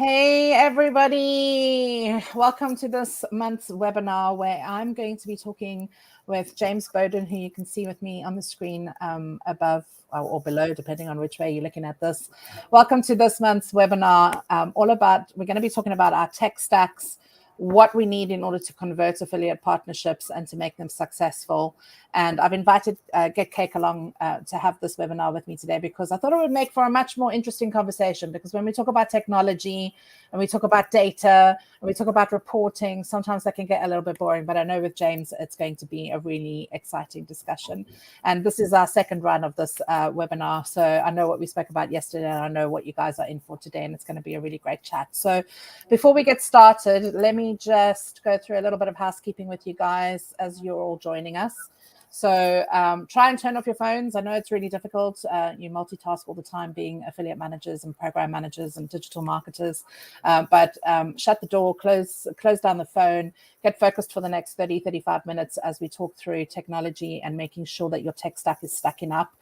Hey everybody, welcome to this month's webinar where I'm going to be talking with James Bowden, who you can see with me on the screen above or below, depending on which way you're looking at this. Welcome to this month's webinar. We're going to be talking about our tech stacks, what we need in order to convert affiliate partnerships and to make them successful. And I've invited Get Cake along to have this webinar with me today because I thought it would make for a much more interesting conversation, because when we talk about technology and we talk about data and we talk about reporting, sometimes that can get a little bit boring, but I know with James, it's going to be a really exciting discussion. And this is our second run of this webinar. So I know what we spoke about yesterday and I know what you guys are in for today, and it's going to be a really great chat. So before we get started, let me just go through a little bit of housekeeping with you guys as you're all joining us. So try and turn off your phones. I know it's really difficult. You multitask all the time, being affiliate managers and program managers and digital marketers. But shut the door, close down the phone, get focused for the next 30-35 minutes as we talk through technology and making sure that your tech stack is stacking up.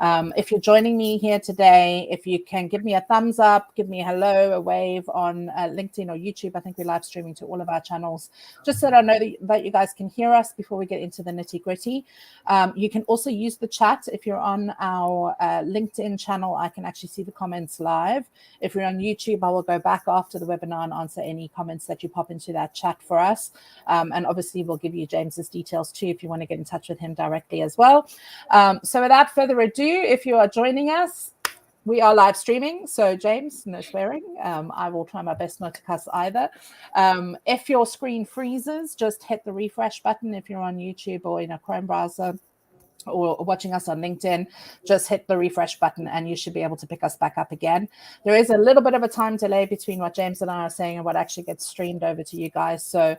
If you're joining me here today, if you can give me a thumbs up, give me a hello, a wave on LinkedIn or YouTube. I think we're live streaming to all of our channels, just so that I know that you guys can hear us before we get into the nitty gritty. You can also use the chat. If you're on our LinkedIn channel, I can actually see the comments live. If you're on YouTube, I will go back after the webinar and answer any comments that you pop into that chat for us. And obviously, we'll give you James's details too if you want to get in touch with him directly as well. So without further ado, if you are joining us, we are live streaming, so James, no swearing. I will try my best not to cuss either. If your screen freezes, just hit the refresh button. If you're on YouTube or in a Chrome browser or watching us on LinkedIn, just hit the refresh button and you should be able to pick us back up again. There is a little bit of a time delay between what James and I are saying and what actually gets streamed over to you guys. So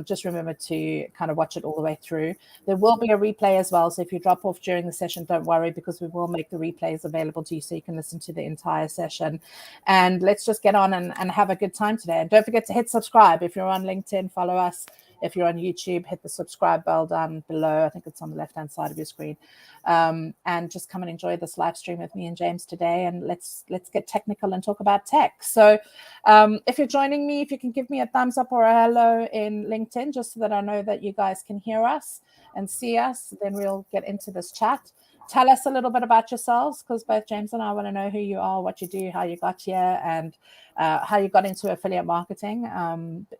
just remember to kind of watch it all the way through. There will be a replay as well. So if you drop off during the session, don't worry, because we will make the replays available to you so you can listen to the entire session. And let's just get on and have a good time today. And don't forget to hit subscribe. If you're on LinkedIn, follow us. If you're on YouTube, hit the subscribe bell down below. I think it's on the left-hand side of your screen. And just come and enjoy this live stream with me and James today. And let's get technical and talk about tech. So if you're joining me, if you can give me a thumbs up or a hello in LinkedIn, just so that I know that you guys can hear us and see us, then we'll get into this chat. Tell us a little bit about yourselves, because both James and I want to know who you are, what you do, how you got here, and how you got into affiliate marketing.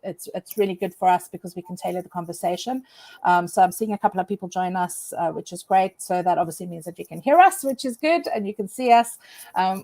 It's really good for us because we can tailor the conversation. So I'm seeing a couple of people join us, which is great. So that obviously means that you can hear us, which is good, and you can see us,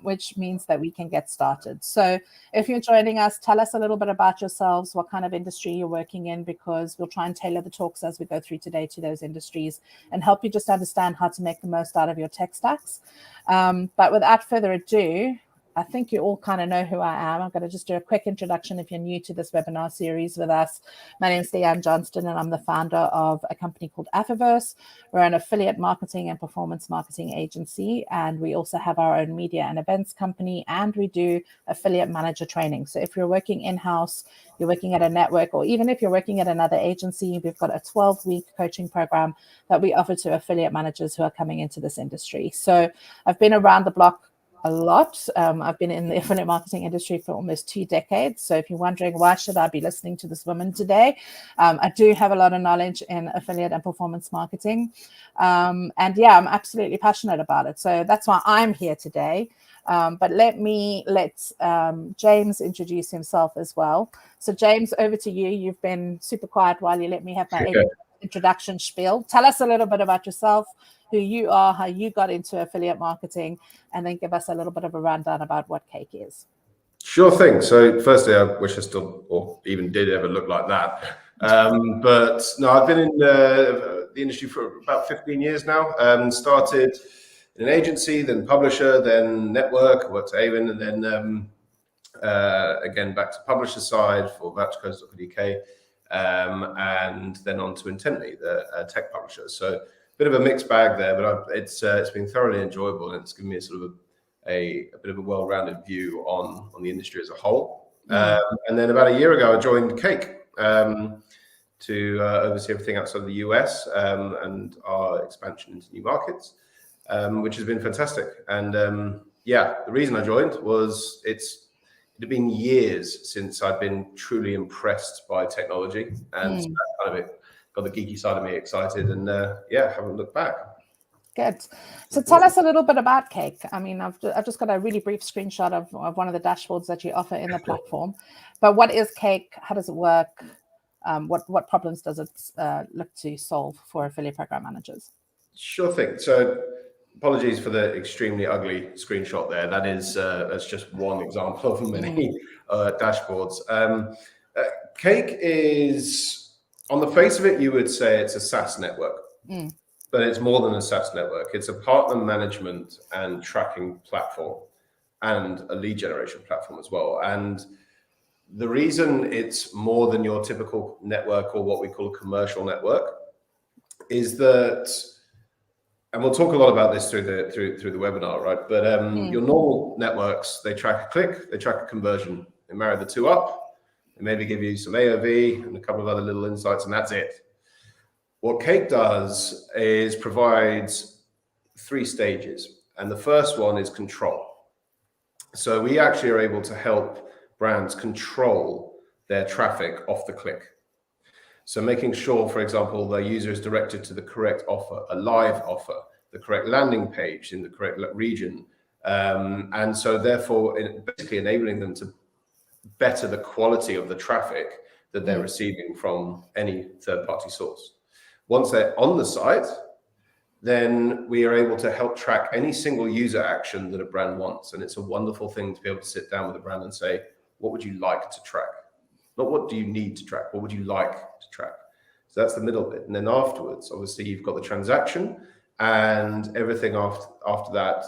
which means that we can get started. So if you're joining us, tell us a little bit about yourselves, what kind of industry you're working in, because we'll try and tailor the talks as we go through today to those industries and help you just understand how to make the most out of your tech stacks. But without further ado, I think you all kind of know who I am. I'm going to just do a quick introduction if you're new to this webinar series with us. My name is Leanne Johnston, and I'm the founder of a company called Affiverse. We're an affiliate marketing and performance marketing agency, and we also have our own media and events company, and we do affiliate manager training. So if you're working in-house, you're working at a network, or even if you're working at another agency, we've got a 12-week coaching program that we offer to affiliate managers who are coming into this industry. So I've been around the block a lot. I've been in the affiliate marketing industry for almost 2 decades. So if you're wondering why should I be listening to this woman today, I do have a lot of knowledge in affiliate and performance marketing. And yeah, I'm absolutely passionate about it. So that's why I'm here today. But let James introduce himself as well. So James, over to you. You've been super quiet while you let me have my introduction spiel. Tell us a little bit about yourself, who you are, how you got into affiliate marketing, and then give us a little bit of a rundown about what Cake is. Sure thing. So firstly, I wish I still, or even did ever look like that. But no, I've been in the industry for about 15 years now. Started in an agency, then publisher, then network, worked at Avon, and then again back to publisher side for vouchercodes.co.uk, and then on to Intently, the tech publisher. So bit of a mixed bag there, but it's been thoroughly enjoyable, and it's given me a sort of a bit of a well-rounded view on the industry as a whole. And then about a year ago, I joined Cake to oversee everything outside of the US and our expansion into new markets, which has been fantastic. And yeah, the reason I joined was it's it had been years since I'd been truly impressed by technology, and so that kind of it got the geeky side of me excited, and haven't looked back. Good. So tell us a little bit about Cake. I mean, I've just got a really brief screenshot of one of the dashboards that you offer in the platform. But what is Cake? How does it work? What problems does it look to solve for affiliate program managers? Sure thing. So apologies for the extremely ugly screenshot there. That is that's just one example of many dashboards. Cake is, on the face of it, you would say it's a SaaS network. But it's more than a SaaS network. It's a partner management and tracking platform and a lead generation platform as well. And the reason it's more than your typical network, or what we call a commercial network, is that, and we'll talk a lot about this through the webinar, right? But your normal networks, they track a click, they track a conversion, they marry the two up, they maybe give you some AOV and a couple of other little insights, and that's it. What Cake does is provides 3 stages, and the first one is control. So we actually are able to help brands control their traffic off the click. So making sure, for example, the user is directed to the correct offer, a live offer, the correct landing page in the correct region, and so therefore basically enabling them to better the quality of the traffic that they're receiving from any third-party source. Once they're on the site, then we are able to help track any single user action that a brand wants. And it's a wonderful thing to be able to sit down with a brand and say, what would you like to track? Not what do you need to track, what would you like to track? So that's the middle bit. And then afterwards, obviously, you've got the transaction and everything after that,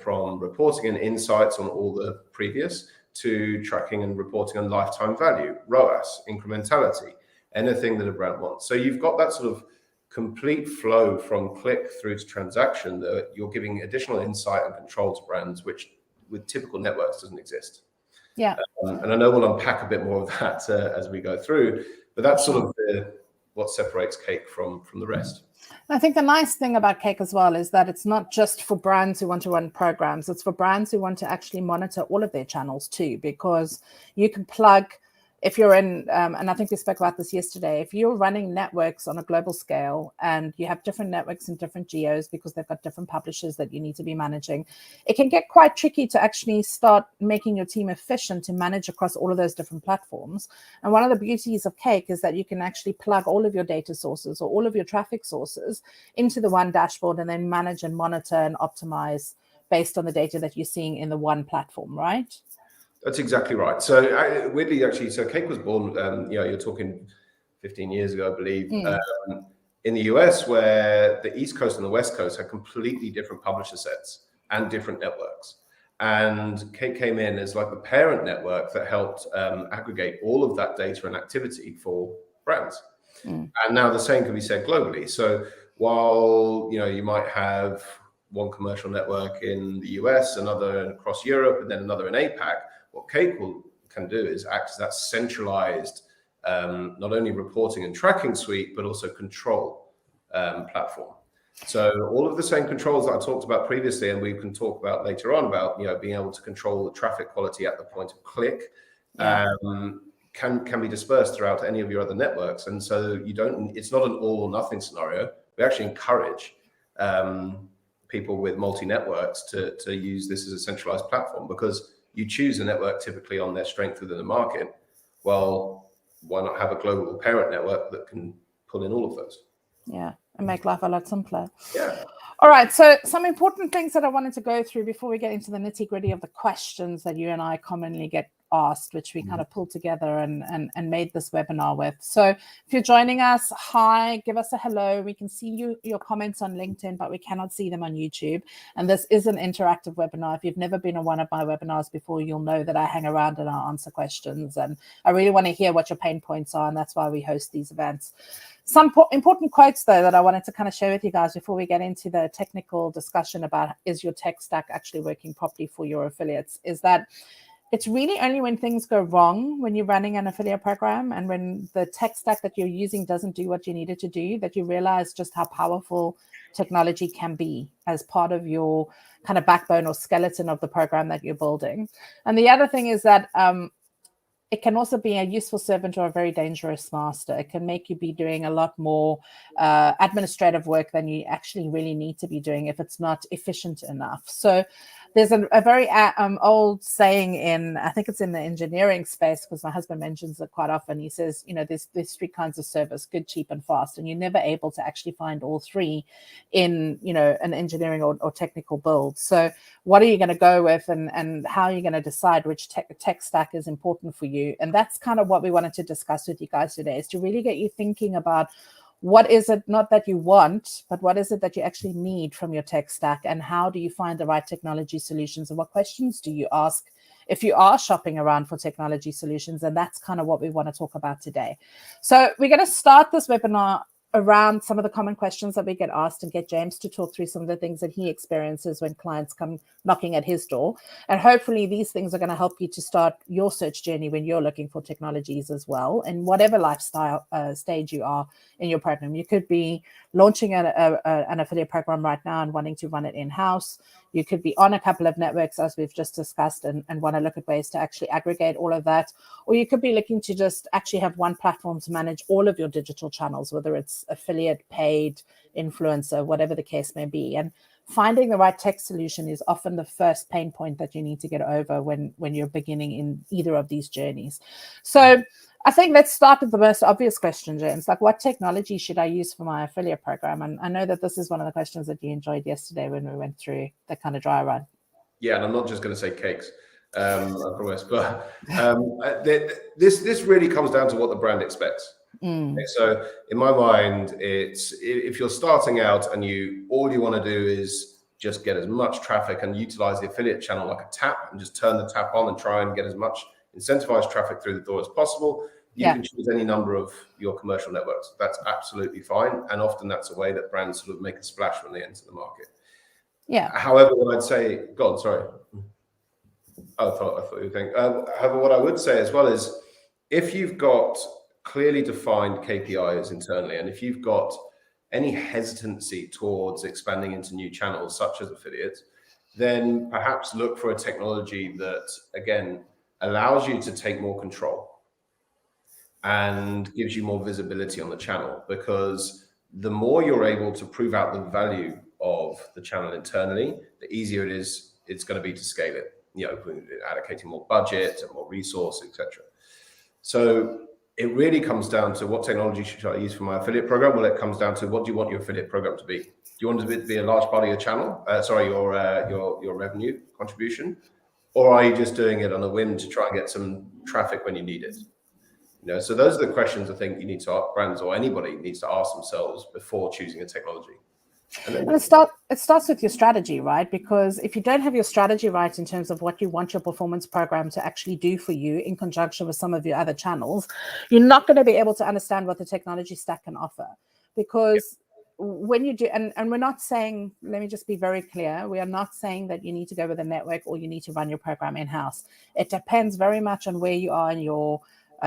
from reporting and insights on all the previous to tracking and reporting on lifetime value, ROAS, incrementality, anything that a brand wants. So you've got that sort of complete flow from click through to transaction that you're giving additional insight and control to brands, which with typical networks doesn't exist. Yeah. And I know we'll unpack a bit more of that as we go through, but that's sort of what separates Cake from the rest. I think the nice thing about Cake as well is that it's not just for brands who want to run programs. It's for brands who want to actually monitor all of their channels too, because you can plug, if you're in, and I think we spoke about this yesterday, if you're running networks on a global scale and you have different networks in different geos because they've got different publishers that you need to be managing, it can get quite tricky to actually start making your team efficient to manage across all of those different platforms. And one of the beauties of Cake is that you can actually plug all of your data sources or all of your traffic sources into the one dashboard and then manage and monitor and optimize based on the data that you're seeing in the one platform, right? That's exactly right. So weirdly, actually, so Cake was born, you're talking 15 years ago, I believe, in the US, where the East Coast and the West Coast had completely different publisher sets and different networks. And Cake came in as like the parent network that helped aggregate all of that data and activity for brands. And now the same can be said globally. So while, you might have one commercial network in the US, another across Europe, and then another in APAC, what Cake can do is act as that centralized, not only reporting and tracking suite, but also control platform. So all of the same controls that I talked about previously, and we can talk about later on about being able to control the traffic quality at the point of click, can be dispersed throughout any of your other networks. And so it's not an all or nothing scenario. We actually encourage people with multi-networks to use this as a centralized platform, because you choose a network typically on their strength within the market. Well, why not have a global parent network that can pull in all of those? Yeah, and make life a lot simpler. Yeah. All right, so some important things that I wanted to go through before we get into the nitty-gritty of the questions that you and I commonly get asked, which we kind of pulled together and made this webinar with. So if you're joining us, hi, give us a hello. We can see your comments on LinkedIn, but we cannot see them on YouTube. And this is an interactive webinar. If you've never been on one of my webinars before, you'll know that I hang around and I answer questions. And I really want to hear what your pain points are, and that's why we host these events. Some important quotes, though, that I wanted to kind of share with you guys before we get into the technical discussion about is your tech stack actually working properly for your affiliates, is that it's really only when things go wrong when you're running an affiliate program and when the tech stack that you're using doesn't do what you need it to do that you realize just how powerful technology can be as part of your kind of backbone or skeleton of the program that you're building. And the other thing is that it can also be a useful servant or a very dangerous master. It can make you be doing a lot more administrative work than you actually really need to be doing if it's not efficient enough. So there's a very old saying I think it's in the engineering space, because my husband mentions it quite often. He says, there's three kinds of service: good, cheap, and fast. And you're never able to actually find all three in, an engineering or technical build. So what are you going to go with, and how are you going to decide which tech stack is important for you? And that's kind of what we wanted to discuss with you guys today, is to really get you thinking about what is it not that you want, but what is it that you actually need from your tech stack, and how do you find the right technology solutions, and what questions do you ask if you are shopping around for technology solutions? And that's kind of what we want to talk about today. So we're going to start this webinar around some of the common questions that we get asked and get James to talk through some of the things that he experiences when clients come knocking at his door. And hopefully these things are going to help you to start your search journey when you're looking for technologies as well, in whatever lifestyle stage you are in your program. You could be launching an affiliate program right now and wanting to run it in-house. You could be on a couple of networks, as we've just discussed, and want to look at ways to actually aggregate all of that. Or you could be looking to just actually have one platform to manage all of your digital channels, whether it's affiliate, paid, influencer, whatever the case may be. And finding the right tech solution is often the first pain point that you need to get over when you're beginning in either of these journeys. So I think let's start with the most obvious question, James. Like, what technology should I use for my affiliate program? And I know that this is one of the questions that you enjoyed yesterday when we went through the kind of dry run. Yeah, and I'm not just going to say cakes, I promise. But this really comes down to what the brand expects. Okay, so in my mind, it's if you're starting out and all you want to do is just get as much traffic and utilize the affiliate channel like a tap and just turn the tap on and try and get as much incentivized traffic through the door as possible, you can choose any number of your commercial networks. That's absolutely fine. And often that's a way that brands sort of make a splash when they enter the market. Yeah. However, what I'd say, go on, sorry. I thought you were thinking. However, what I would say as well is, if you've got clearly defined KPIs internally, and if you've got any hesitancy towards expanding into new channels, such as affiliates, then perhaps look for a technology that, again, allows you to take more control and gives you more visibility on the channel. Because the more you're able to prove out the value of the channel internally, the easier it's going to be to scale it, allocating more budget and more resource, etc. So it really comes down to what technology should I use for my affiliate program. Well, it comes down to, what do you want your affiliate program to be? Do you want it to be a large part of your channel? Your revenue contribution, or are you just doing it on a whim to try and get some traffic when you need it? So those are the questions I think you need to ask brands, or anybody needs to ask themselves before choosing a technology. And it starts with your strategy, right? Because if you don't have your strategy right in terms of what you want your performance program to actually do for you in conjunction with some of your other channels, you're not going to be able to understand what the technology stack can offer. Because when you do, and we're not saying, let me just be very clear, we are not saying that you need to go with a network or you need to run your program in-house. It depends very much on where you are in your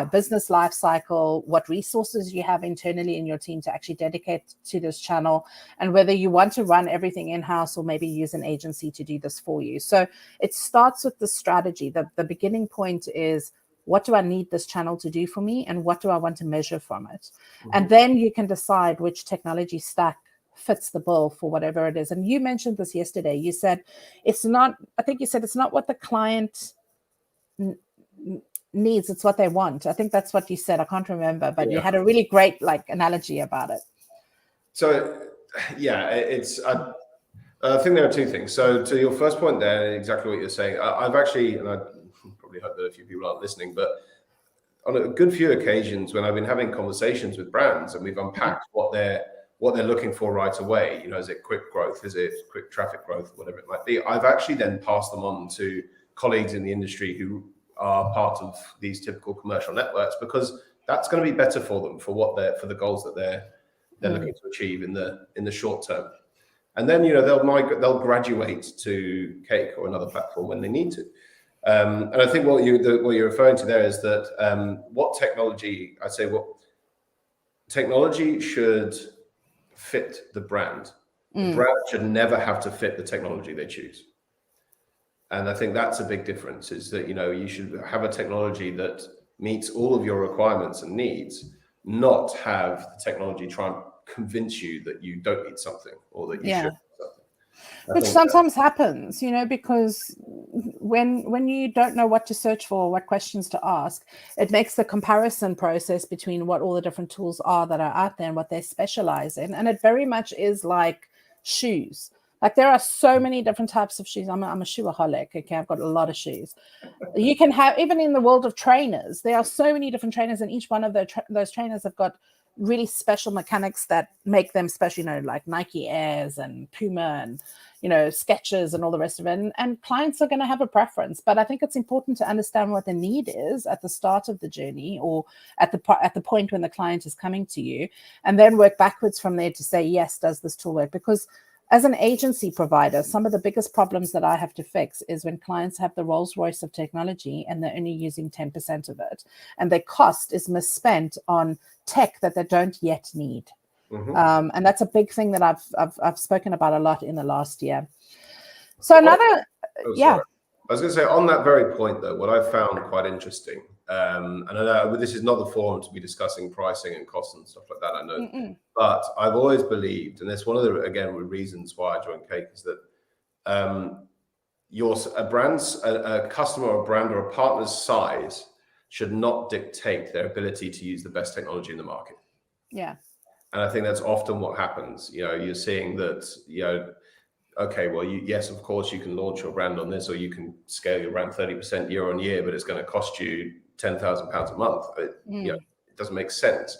business life cycle, what resources you have internally in your team to actually dedicate to this channel, and whether you want to run everything in-house or maybe use an agency to do this for you. So it starts with the strategy. The beginning point is, what do I need this channel to do for me, and what do I want to measure from it? And then you can decide which technology stack fits the bill for whatever it is. And you mentioned this yesterday. You said it's not what the client needs, it's what they want. I think that's what you said. I can't remember, but you had a really great analogy about it. So I think there are two things. So to your first point there, exactly what you're saying, I've actually, and I probably hope that a few people aren't listening, but on a good few occasions when I've been having conversations with brands and we've unpacked what they're looking for right away, is it quick growth, is it quick traffic growth, whatever it might be, I've actually then passed them on to colleagues in the industry who are part of these typical commercial networks, because that's going to be better for them for the goals that they're looking to achieve in the short term. And then they'll graduate to Cake or another platform when they need to. And I think what you're referring to there is that what technology, I'd say what technology should fit the brand. The brand should never have to fit the technology they choose. And I think that's a big difference, is that, you should have a technology that meets all of your requirements and needs, not have the technology try and convince you that you don't need something or that you should need something. Which sometimes happens, because when you don't know what to search for, what questions to ask, it makes the comparison process between what all the different tools are that are out there and what they specialize in. And it very much is like shoes. Like there are so many different types of shoes. I'm a shoeaholic. Okay, I've got a lot of shoes. You can have, even in the world of trainers, there are so many different trainers, and each one of those trainers have got really special mechanics that make them special, like Nike Airs and Puma and, Skechers and all the rest of it. And clients are going to have a preference. But I think it's important to understand what the need is at the start of the journey, or at the point when the client is coming to you, and then work backwards from there to say, yes, does this tool work? Because as an agency provider, some of the biggest problems that I have to fix is when clients have the Rolls Royce of technology and they're only using 10% of it, and their cost is misspent on tech that they don't yet need. And that's a big thing that I've spoken about a lot in the last year. So I was going to say, on that very point, though, what I found quite interesting, and I know this is not the forum to be discussing pricing and costs and stuff like that, I know, but I've always believed, and it's one of the, again, reasons why I joined Cake, is that a customer or a brand or a partner's size should not dictate their ability to use the best technology in the market. Yeah. And I think that's often what happens. You're seeing that, okay, well, yes, of course, you can launch your brand on this, or you can scale your brand 30% year on year, but it's going to cost you £10,000 a month. It doesn't make sense.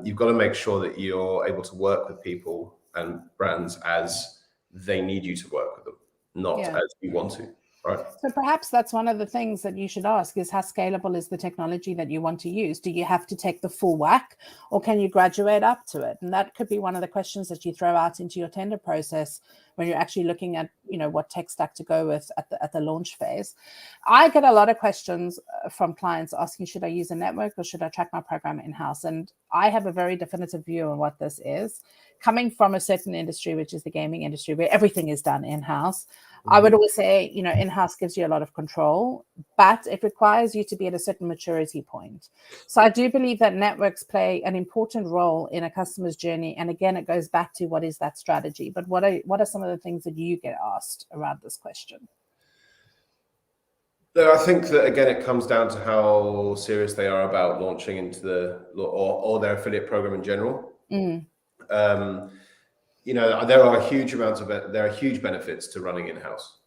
You've got to make sure that you're able to work with people and brands as they need you to work with them, not as you want to. Right. So perhaps that's one of the things that you should ask is, how scalable is the technology that you want to use? Do you have to take the full whack, or can you graduate up to it? And that could be one of the questions that you throw out into your tender process when you're actually looking at, what tech stack to go with at the launch phase. I get a lot of questions from clients asking, should I use a network or should I track my program in-house? And I have a very definitive view on what this is. Coming from a certain industry, which is the gaming industry, where everything is done in-house, I would always say, in-house gives you a lot of control, but it requires you to be at a certain maturity point. So I do believe that networks play an important role in a customer's journey. And again, it goes back to what is that strategy? But what are some of the things that you get asked around this question? No, I think that, again, it comes down to how serious they are about launching into or their affiliate program in general. There are huge benefits to running in-house.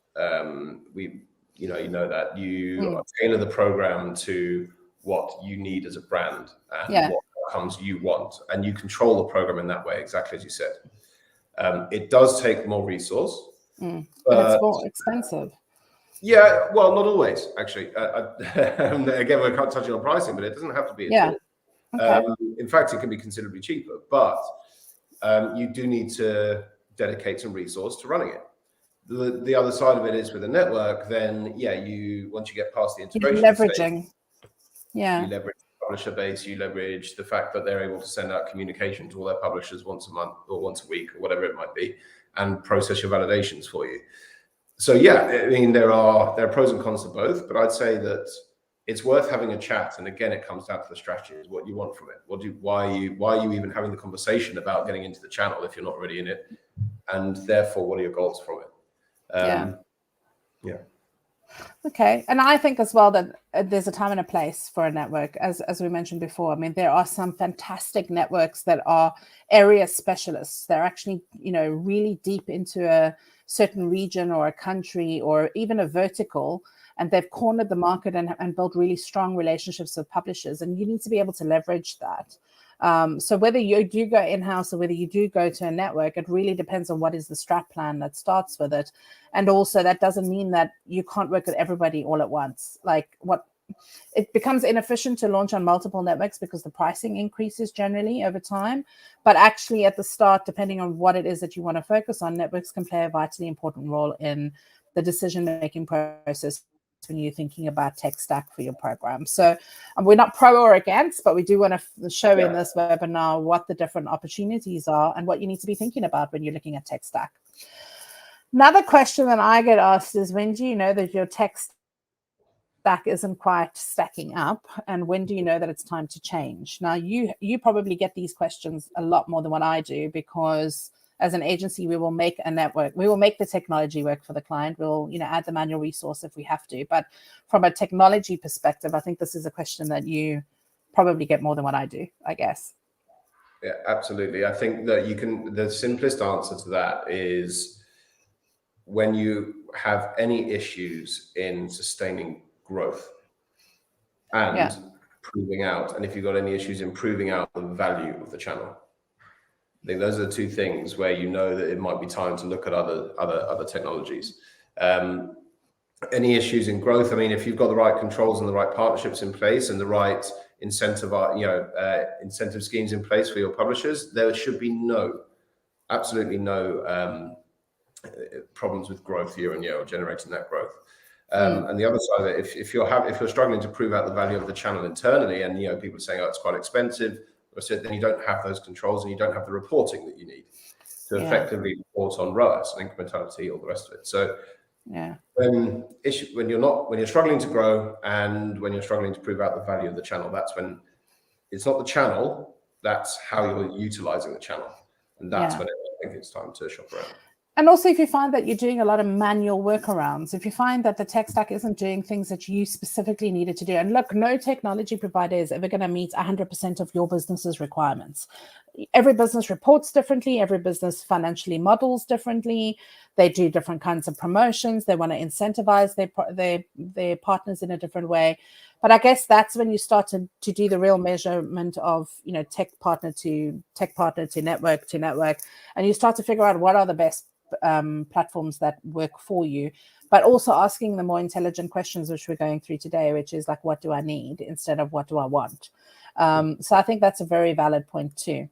You know that you tailor the program to what you need as a brand and what outcomes you want, and you control the program in that way, exactly as you said. It does take more resource, but it's more expensive. Yeah, well, not always, actually. Again, we're not touching on pricing, but it doesn't have to be at all. Okay. In fact, it can be considerably cheaper, but you do need to dedicate some resource to running it. The other side of it is, with a network, then once you get past the integration leveraging stage, you leverage the publisher base, you leverage the fact that they're able to send out communication to all their publishers once a month or once a week or whatever it might be, and process your validations for you. So there are pros and cons to both, but I'd say that it's worth having a chat. And again, it comes down to the strategy, is what you want from it. Why are you even having the conversation about getting into the channel if you're not already in it? And therefore, what are your goals from it? Okay. And I think as well that there's a time and a place for a network, as we mentioned before. I mean, there are some fantastic networks that are area specialists. They're actually, really deep into a certain region or a country or even a vertical, and they've cornered the market and built really strong relationships with publishers. And you need to be able to leverage that. So whether you do go in-house or whether you do go to a network, it really depends on what is the strat plan that starts with it. And also, that doesn't mean that you can't work with everybody all at once. It becomes inefficient to launch on multiple networks because the pricing increases generally over time. But actually, at the start, depending on what it is that you want to focus on, networks can play a vitally important role in the decision-making process when you're thinking about tech stack for your program. So we're not pro or against, but we do want to show in this webinar what the different opportunities are and what you need to be thinking about when you're looking at tech stack. Another question that I get asked is, when do you know that your tech stack isn't quite stacking up, and when do you know that it's time to change? Now, you probably get these questions a lot more than what I do, because as an agency, we will make a network. We will make the technology work for the client. We'll, add the manual resource if we have to. But from a technology perspective, I think this is a question that you probably get more than what I do, I guess. Yeah, absolutely. I think that the simplest answer to that is when you have any issues in sustaining growth and proving out, and if you've got any issues in proving out the value of the channel. I think those are the two things where you know that it might be time to look at other technologies. Any issues in growth? I mean, if you've got the right controls and the right partnerships in place and the right incentive schemes in place for your publishers, there should be absolutely no problems with growth year on year or generating that growth. And the other side of it, if you're struggling to prove out the value of the channel internally, and people are saying, oh, it's quite expensive, then you don't have those controls and you don't have the reporting that you need to effectively report on ROAS and incrementality, all the rest of it. So when you're struggling to grow and when you're struggling to prove out the value of the channel, that's when it's not the channel, that's how you're utilizing the channel. And that's when I think it's time to shop around. And also, if you find that you're doing a lot of manual workarounds, if you find that the tech stack isn't doing things that you specifically needed to do, and look, no technology provider is ever going to meet 100% of your business's requirements. Every business reports differently. Every business financially models differently. They do different kinds of promotions. They want to incentivize their partners in a different way. But I guess that's when you start to do the real measurement of, tech partner to network, and you start to figure out what are the best platforms that work for you, but also asking the more intelligent questions, which we're going through today, which is like, what do I need instead of what do I want? So I think that's a very valid point too.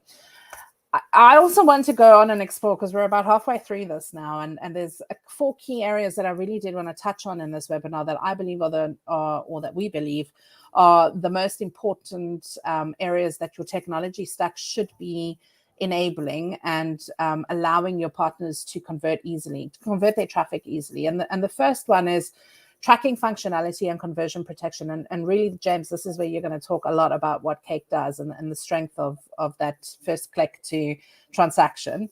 I also want to go on and explore, because we're about halfway through this now, and there's 4 key areas that I really did want to touch on in this webinar that I believe or that we believe are the most important areas that your technology stack should be enabling and allowing your partners to convert their traffic easily. And the first one is tracking functionality and conversion protection. And really, James, this is where you're going to talk a lot about what Cake does and the strength of that first click to transaction.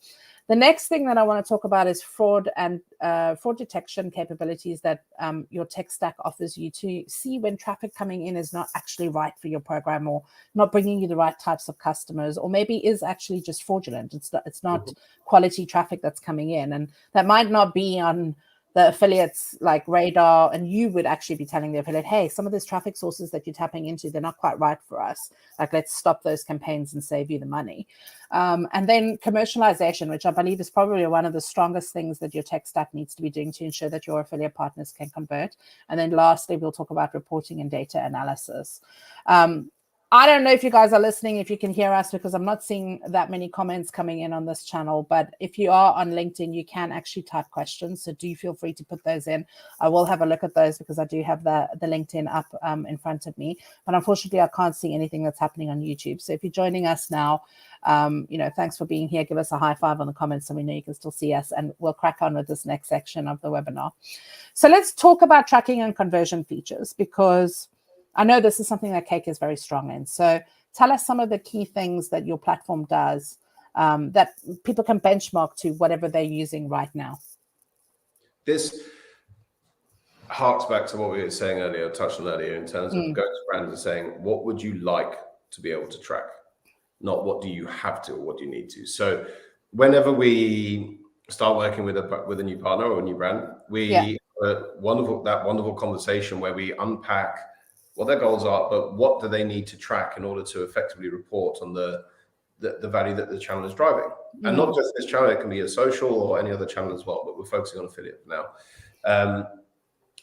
The next thing that I want to talk about is fraud and fraud detection capabilities that your tech stack offers you to see when traffic coming in is not actually right for your program, or not bringing you the right types of customers, or maybe is actually just fraudulent. It's not quality traffic that's coming in, and that might not be on the affiliates like radar, and you would actually be telling the affiliate, hey, some of these traffic sources that you're tapping into, they're not quite right for us. Like, let's stop those campaigns and save you the money. And then commercialization, which I believe is probably one of the strongest things that your tech stack needs to be doing to ensure that your affiliate partners can convert. And then lastly, we'll talk about reporting and data analysis. I don't know if you guys are listening, if you can hear us, because I'm not seeing that many comments coming in on this channel. But if you are on LinkedIn, you can actually type questions. So do feel free to put those in. I will have a look at those because I do have the LinkedIn up in front of me. But unfortunately, I can't see anything that's happening on YouTube. So if you're joining us now, thanks for being here. Give us a high five on the comments so we know you can still see us. And we'll crack on with this next section of the webinar. So let's talk about tracking and conversion features, because I know this is something that Cake is very strong in. So tell us some of the key things that your platform does that people can benchmark to whatever they're using right now. This harks back to what we were saying earlier, touched on earlier, in terms of going to brands and saying, what would you like to be able to track? Not what do you have to or what do you need to. So whenever we start working with a new partner or a new brand, we have that wonderful conversation where we unpack what their goals are, but what do they need to track in order to effectively report on the value that the channel is driving. And not just this channel, it can be a social or any other channel as well, but we're focusing on affiliate now.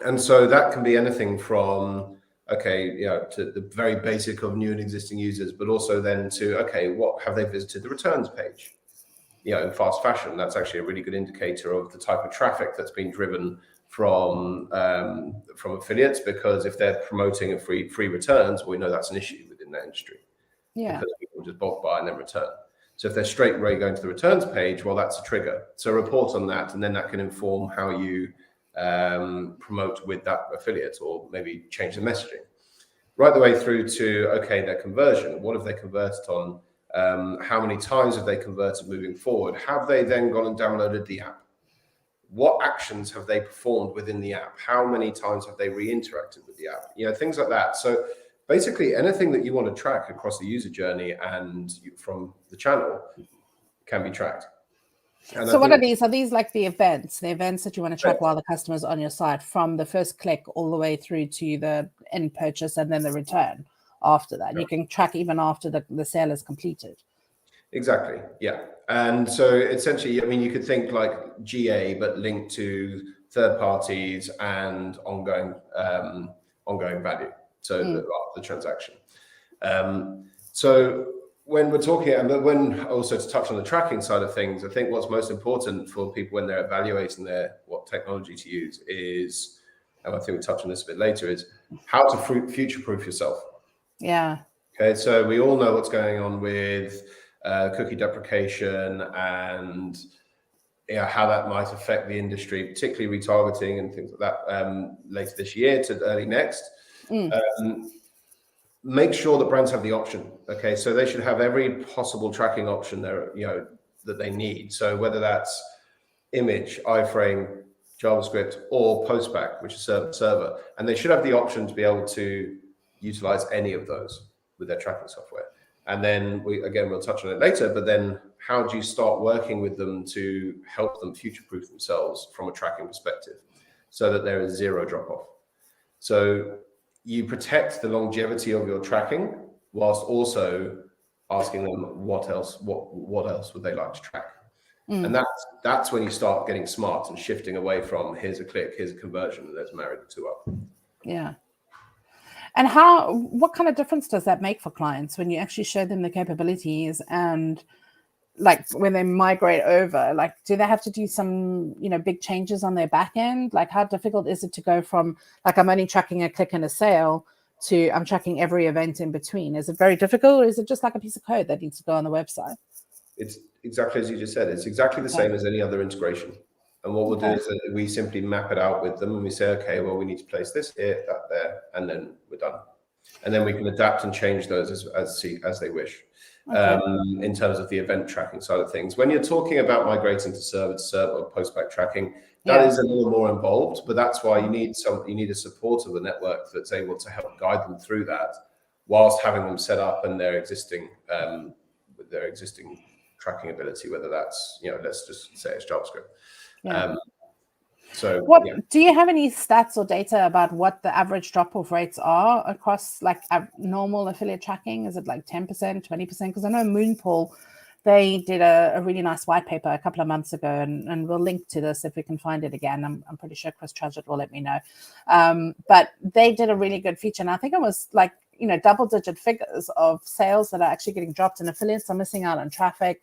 And so that can be anything from, to the very basic of new and existing users, but also then to, what have they visited the returns page? In fast fashion, that's actually a really good indicator of the type of traffic that's been driven from affiliates, because if they're promoting a free returns, well, we know that's an issue within that industry. Yeah. Because people just bulk buy and then return. So if they're straight away going to the returns page, well, that's a trigger. So report on that, and then that can inform how you promote with that affiliate, or maybe change the messaging. Right the way through to, okay, their conversion. What have they converted on? How many times have they converted moving forward? Have they then gone and downloaded the app? What actions have they performed within the app? How many times have they re-interacted with the app? You know, things like that. So basically anything that you want to track across the user journey and from the channel can be tracked. And so what are these? Are these like the events that you want to track while the customer's on your site, from the first click all the way through to the end purchase and then the return after that? You can track even after the sale is completed. Exactly. Yeah. And so essentially, I mean, you could think like GA, but linked to third parties and ongoing value. So the transaction. So when we're talking, and when also to touch on the tracking side of things, I think what's most important for people when they're evaluating what technology to use is, and I think we'll touch on this a bit later, is how to future-proof yourself. Yeah. Okay. So we all know what's going on with cookie deprecation and how that might affect the industry, particularly retargeting and things like that later this year to early next. Make sure that brands have the option. Okay, so they should have every possible tracking option there, that they need. So whether that's image, iframe, JavaScript, or postback, which is server, and they should have the option to be able to utilize any of those with their tracking software. And then we'll touch on it later, but then how do you start working with them to help them future-proof themselves from a tracking perspective so that there is zero drop-off? So you protect the longevity of your tracking whilst also asking them what else would they like to track. And that's when you start getting smart and shifting away from here's a click, here's a conversion, and let's marry the two up. Yeah. And what kind of difference does that make for clients when you actually show them the capabilities, and like when they migrate over, like do they have to do some, big changes on their back end? Like how difficult is it to go from like I'm only tracking a click and a sale to I'm tracking every event in between? Is it very difficult, or is it just like a piece of code that needs to go on the website? It's exactly as you just said. It's exactly the same as any other integration. And what we'll do is that we simply map it out with them and we say, okay, well, we need to place this here, that there, and then we're done. And then we can adapt and change those as they wish. In terms of the event tracking side of things. When you're talking about migrating to server or postback tracking, that is a little more involved, but that's why you need a support of the network that's able to help guide them through that whilst having them set up and their existing tracking ability, whether that's, let's just say it's JavaScript. Do you have any stats or data about what the average drop-off rates are across like normal affiliate tracking? Is it like 10%, 20%? Because I know Moonpool, they did a really nice white paper a couple of months ago, and we'll link to this if we can find it again. I'm pretty sure Chris Trudgett will let me know. But they did a really good feature, and I think it was like, double-digit figures of sales that are actually getting dropped, and affiliates are missing out on traffic.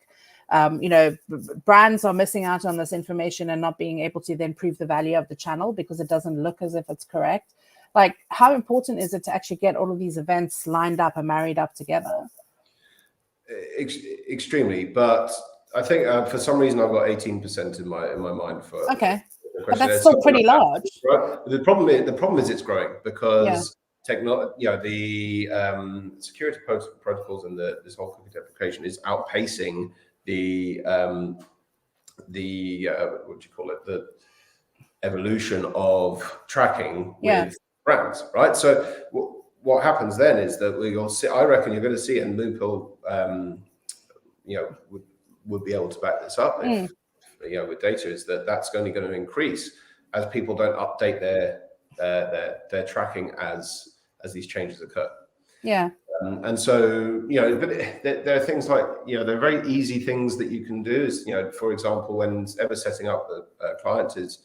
Brands are missing out on this information and not being able to then prove the value of the channel because it doesn't look as if it's correct. Like, how important is it to actually get all of these events lined up and married up together? Extremely, but I think for some reason I've got 18% in my mind for. Okay, but that's still pretty large. Right? The problem is it's growing because the security protocols and this whole cookie deprecation is outpacing the the evolution of tracking with brands, right? So what happens then is that I reckon you're going to see, and Moonpool would be able to back this up if with data, is that's only going to increase as people don't update their tracking as these changes occur. And so, but there are things like, there are very easy things that you can do is, for example, when ever setting up a client is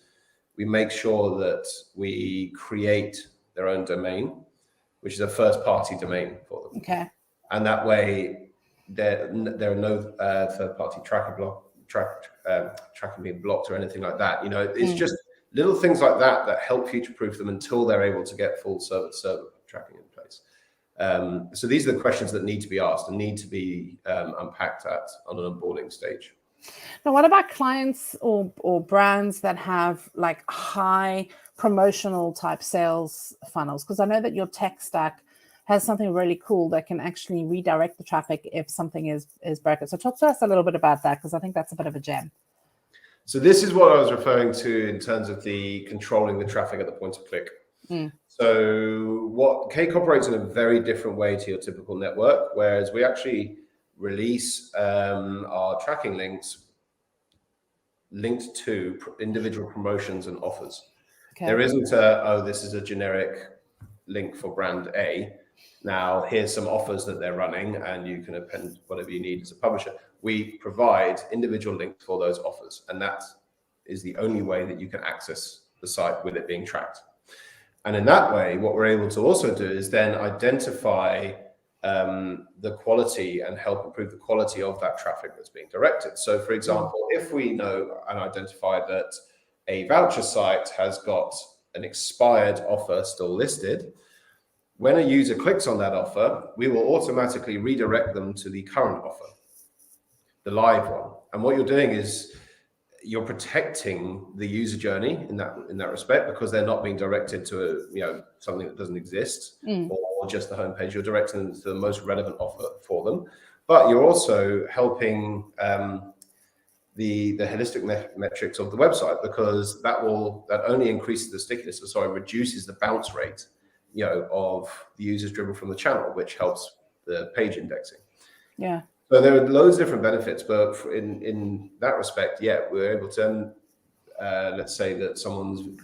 we make sure that we create their own domain, which is a first party domain for them. Okay. And that way there are no third party tracking being blocked or anything like that. It's just little things like that help future-proof them until they're able to get full server tracking in place. So these are the questions that need to be asked and need to be unpacked on an onboarding stage. Now, what about clients or brands that have like high promotional type sales funnels? Because I know that your tech stack has something really cool that can actually redirect the traffic if something is broken. So talk to us a little bit about that, because I think that's a bit of a gem. So this is what I was referring to in terms of the controlling the traffic at the point of click. So Cake operates in a very different way to your typical network, whereas we actually release our tracking links linked to individual promotions and offers. Okay. There isn't this is a generic link for brand A. Now here's some offers that they're running and you can append whatever you need as a publisher. We provide individual links for those offers, and that is the only way that you can access the site with it being tracked. And in that way, what we're able to also do is then identify the quality and help improve the quality of that traffic that's being directed. So for example, if we know and identify that a voucher site has got an expired offer still listed, when a user clicks on that offer, we will automatically redirect them to the current offer, the live one. And what you're doing is you're protecting the user journey in that respect, because they're not being directed to something that doesn't exist or just the homepage. You're directing them to the most relevant offer for them, but you're also helping the holistic metrics of the website, because that only increases the stickiness, reduces the bounce rate of the users driven from the channel, which helps the page indexing. Yeah. So there are loads of different benefits, but in that respect, we're able to, let's say that someone's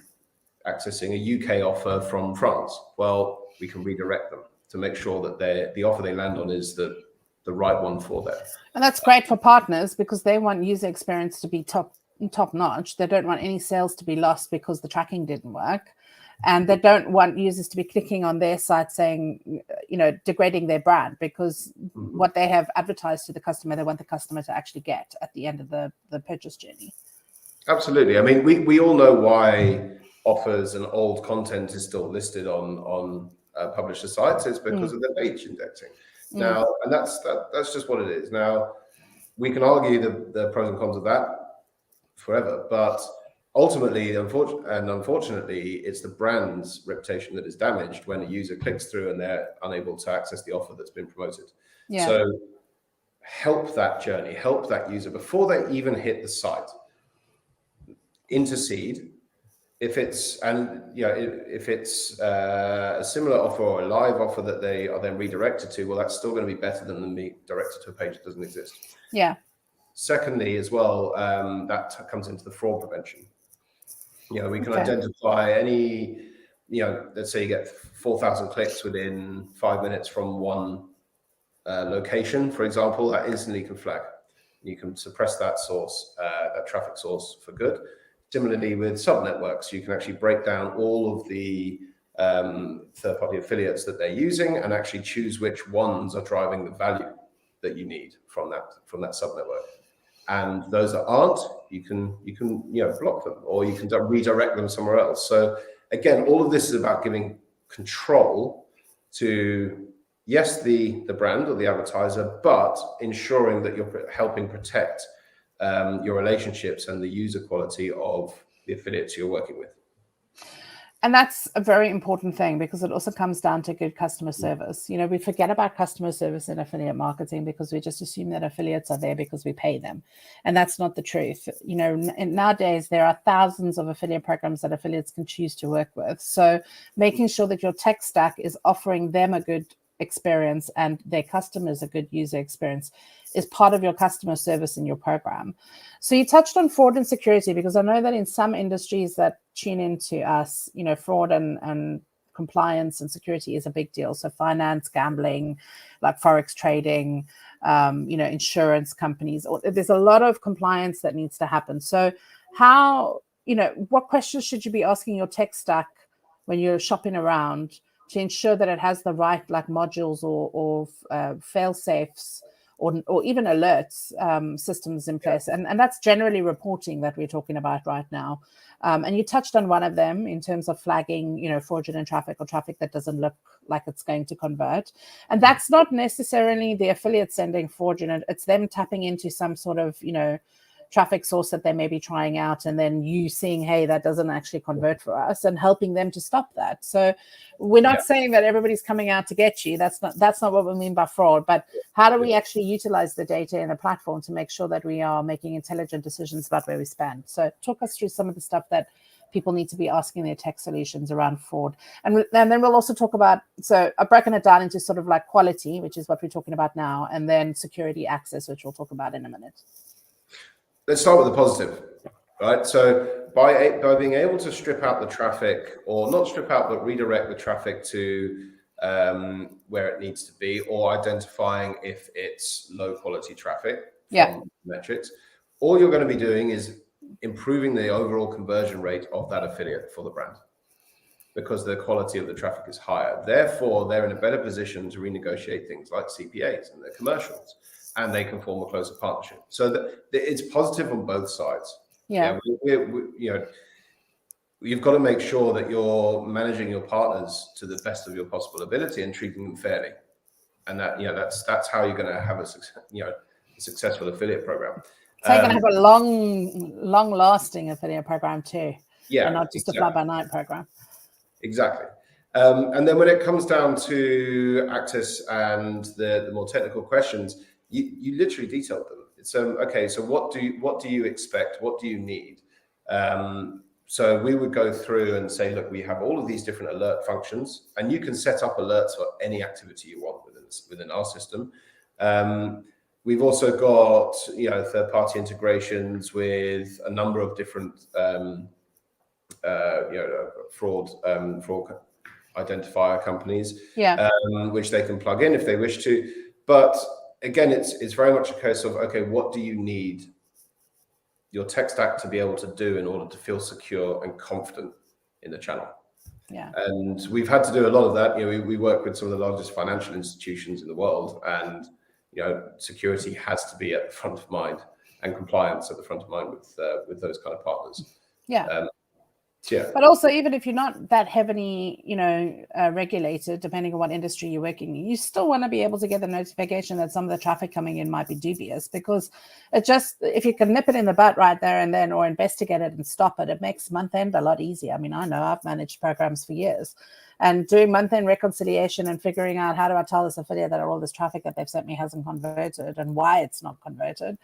accessing a UK offer from France. Well, we can redirect them to make sure that the offer they land on is the right one for them. And that's great for partners, because they want user experience to be top notch. They don't want any sales to be lost because the tracking didn't work. And they don't want users to be clicking on their site saying, degrading their brand, because what they have advertised to the customer, they want the customer to actually get at the end of the purchase journey. Absolutely. I mean, we all know why offers and old content is still listed on publisher sites. It's because of the page indexing. Now, and that's just what it is. Now, we can argue the pros and cons of that forever, but ultimately, unfortunately, it's the brand's reputation that is damaged when a user clicks through and they're unable to access the offer that's been promoted. Yeah. So help that journey, help that user before they even hit the site. Intercede. If it's a similar offer or a live offer that they are then redirected to, well, that's still going to be better than them being directed to a page that doesn't exist. Yeah. Secondly, as well, that comes into the fraud prevention. We can identify any, let's say you get 4,000 clicks within 5 minutes from one location, for example, that instantly can flag. You can suppress that source, that traffic source for good. Similarly, with subnetworks, you can actually break down all of the third-party affiliates that they're using and actually choose which ones are driving the value that you need from that subnetwork. And those that aren't, you can block them, or you can redirect them somewhere else. So again, all of this is about giving control to, yes, the brand or the advertiser, but ensuring that you're helping protect your relationships and the user quality of the affiliates you're working with. And that's a very important thing, because it also comes down to good customer service. We forget about customer service in affiliate marketing because we just assume that affiliates are there because we pay them. And that's not the truth. Nowadays, there are thousands of affiliate programs that affiliates can choose to work with. So making sure that your tech stack is offering them a good experience and their customers a good user experience is part of your customer service in your program. So you touched on fraud and security, because I know that in some industries that tune into us, fraud and compliance and security is a big deal. So finance, gambling, like Forex trading, insurance companies, there's a lot of compliance that needs to happen. So what questions should you be asking your tech stack when you're shopping around to ensure that it has the right modules or fail safes or even alerts systems in place? And that's generally reporting that we're talking about right now. And you touched on one of them in terms of flagging, fraudulent traffic or traffic that doesn't look like it's going to convert. And that's not necessarily the affiliate sending fraudulent. It's them tapping into some sort of, traffic source that they may be trying out, and then you seeing, hey, that doesn't actually convert for us, and helping them to stop that. So we're not saying that everybody's coming out to get you. That's not what we mean by fraud. But how do we actually utilize the data in the platform to make sure that we are making intelligent decisions about where we spend? So talk us through some of the stuff that people need to be asking their tech solutions around fraud. And then we'll also talk about, so I've broken it down into sort of like quality, which is what we're talking about now, and then security access, which we'll talk about in a minute. Let's start with the positive, right? So by being able to strip out the traffic, or not strip out, but redirect the traffic to where it needs to be, or identifying if it's low quality traffic from metrics, all you're going to be doing is improving the overall conversion rate of that affiliate for the brand, because the quality of the traffic is higher. Therefore, they're in a better position to renegotiate things like CPAs and their commercials, and they can form a closer partnership. So that it's positive on both sides. You've got to make sure that you're managing your partners to the best of your possible ability and treating them fairly. And that, that's how you're going to have a successful affiliate program. So you're going to have a long lasting affiliate program too. Yeah. And not just a fly by night program. Exactly. And then when it comes down to access and the more technical questions, you literally detailed them. It's okay. So what do you expect? What do you need? So we would go through and say, look, we have all of these different alert functions, and you can set up alerts for any activity you want within our system. We've also got third-party integrations with a number of different fraud identifier companies, which they can plug in if they wish to. But again, it's very much a case of, okay, what do you need your tech stack to be able to do in order to feel secure and confident in the channel? And we've had to do a lot of that. We work with some of the largest financial institutions in the world, and security has to be at the front of mind, and compliance at the front of mind with those kind of partners. But also, even if you're not that heavily, regulated, depending on what industry you're working in, you still want to be able to get the notification that some of the traffic coming in might be dubious, because if you can nip it in the butt right there and then, or investigate it and stop it, it makes month end a lot easier. I mean, I know I've managed programs for years, and doing month end reconciliation and figuring out, how do I tell this affiliate that all this traffic that they've sent me hasn't converted, and why it's not converted?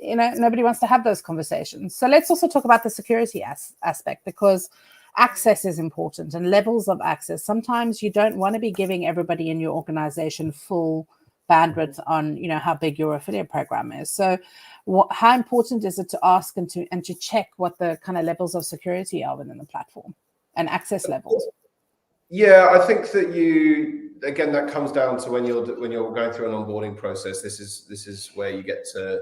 Nobody wants to have those conversations. So let's also talk about the security aspect, because access is important, and levels of access. Sometimes you don't want to be giving everybody in your organization full bandwidth on, how big your affiliate program is. So how important is it to ask and to check what the kind of levels of security are within the platform and access levels? Yeah, I think that again, that comes down to when you're going through an onboarding process. This is where you get to